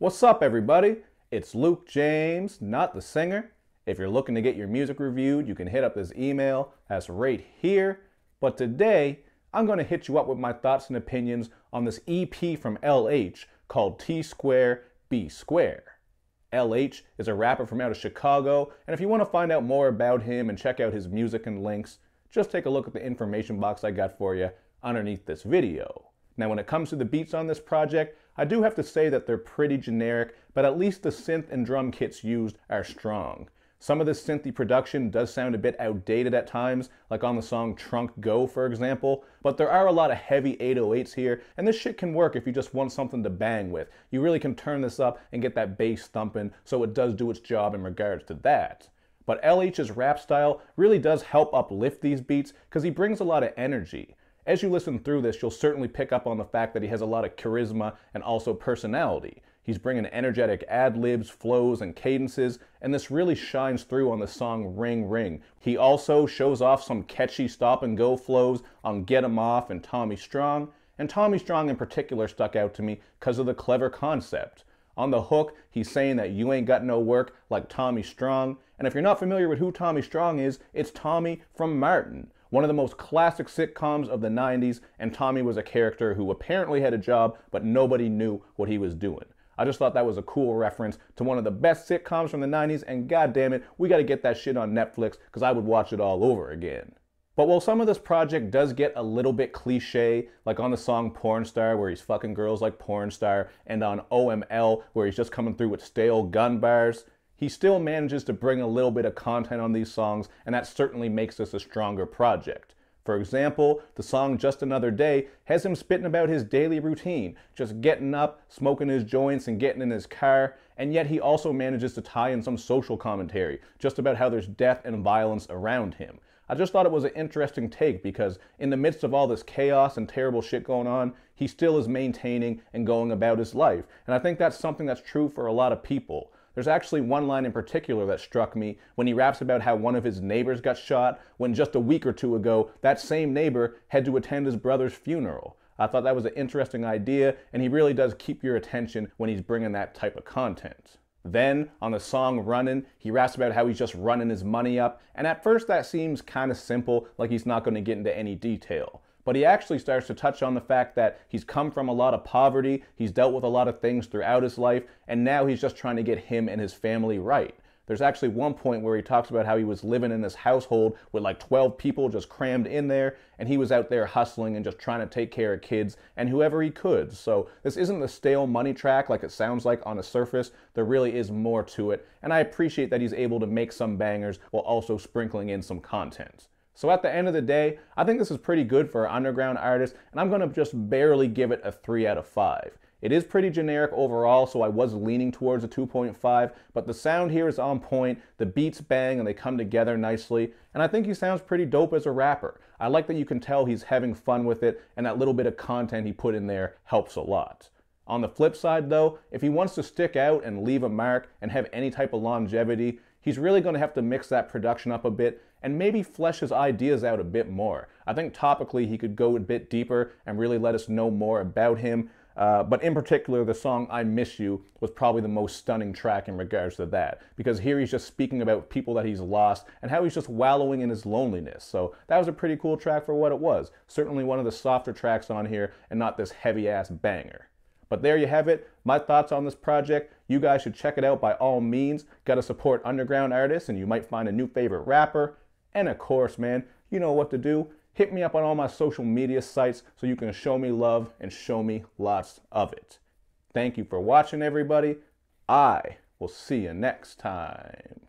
What's up, everybody? It's Luke James, not the singer. If you're looking to get your music reviewed, you can hit up this email that's right here. But today, I'm going to hit you up with my thoughts and opinions on this EP from LH called T²B². LH is a rapper from out of Chicago, and if you want to find out more about him and check out his music and links, just take a look at the information box I got for you underneath this video. Now, when it comes to the beats on this project, I do have to say that they're pretty generic, but at least the synth and drum kits used are strong. Some of this synthy production does sound a bit outdated at times, like on the song Trunk Go, for example, but there are a lot of heavy 808s here, and this shit can work if you just want something to bang with. You really can turn this up and get that bass thumping, so it does do its job in regards to that. But LH's rap style really does help uplift these beats because he brings a lot of energy. As you listen through this, you'll certainly pick up on the fact that he has a lot of charisma and also personality. He's bringing energetic ad-libs, flows, and cadences, and this really shines through on the song Ring Ring. He also shows off some catchy stop-and-go flows on Get 'Em Off and Tommy Strong, and Tommy Strong in particular stuck out to me because of the clever concept. On the hook, he's saying that you ain't got no work like Tommy Strong, and if you're not familiar with who Tommy Strong is, it's Tommy from Martin, one of the most classic sitcoms of the 90s, and Tommy was a character who apparently had a job, but nobody knew what he was doing. I just thought that was a cool reference to one of the best sitcoms from the 90s, and goddammit, we gotta get that shit on Netflix, because I would watch it all over again. But while some of this project does get a little bit cliche, like on the song Porn Star, where he's fucking girls like Porn Star, and on OML, where he's just coming through with stale gun bars, he still manages to bring a little bit of content on these songs, and that certainly makes this a stronger project. For example, the song Just Another Day has him spitting about his daily routine, just getting up, smoking his joints, and getting in his car, and yet he also manages to tie in some social commentary, just about how there's death and violence around him. I just thought it was an interesting take because in the midst of all this chaos and terrible shit going on, he still is maintaining and going about his life, and I think that's something that's true for a lot of people. There's actually one line in particular that struck me when he raps about how one of his neighbors got shot when just a week or two ago, that same neighbor had to attend his brother's funeral. I thought that was an interesting idea, and he really does keep your attention when he's bringing that type of content. Then, on the song Runnin, he raps about how he's just running his money up, and at first that seems kind of simple, like he's not going to get into any detail. But he actually starts to touch on the fact that he's come from a lot of poverty, he's dealt with a lot of things throughout his life, and now he's just trying to get him and his family right. There's actually one point where he talks about how he was living in this household with like 12 people just crammed in there, and he was out there hustling and just trying to take care of kids and whoever he could. So this isn't the stale money track like it sounds like on the surface. There really is more to it, and I appreciate that he's able to make some bangers while also sprinkling in some content. So at the end of the day, I think this is pretty good for an underground artist, and I'm going to just barely give it a 3 out of 5. It is pretty generic overall, so I was leaning towards a 2.5, but the sound here is on point, the beats bang and they come together nicely, and I think he sounds pretty dope as a rapper. I like that you can tell he's having fun with it, and that little bit of content he put in there helps a lot. On the flip side though, if he wants to stick out and leave a mark and have any type of longevity, he's really going to have to mix that production up a bit and maybe flesh his ideas out a bit more. I think topically he could go a bit deeper and really let us know more about him. But in particular, the song I Miss You was probably the most stunning track in regards to that, because here he's just speaking about people that he's lost and how he's just wallowing in his loneliness. So that was a pretty cool track for what it was. Certainly one of the softer tracks on here and not this heavy-ass banger. But there you have it, my thoughts on this project. You guys should check it out by all means. Gotta support underground artists and you might find a new favorite rapper. And of course, man, you know what to do. Hit me up on all my social media sites so you can show me love and show me lots of it. Thank you for watching, everybody. I will see you next time.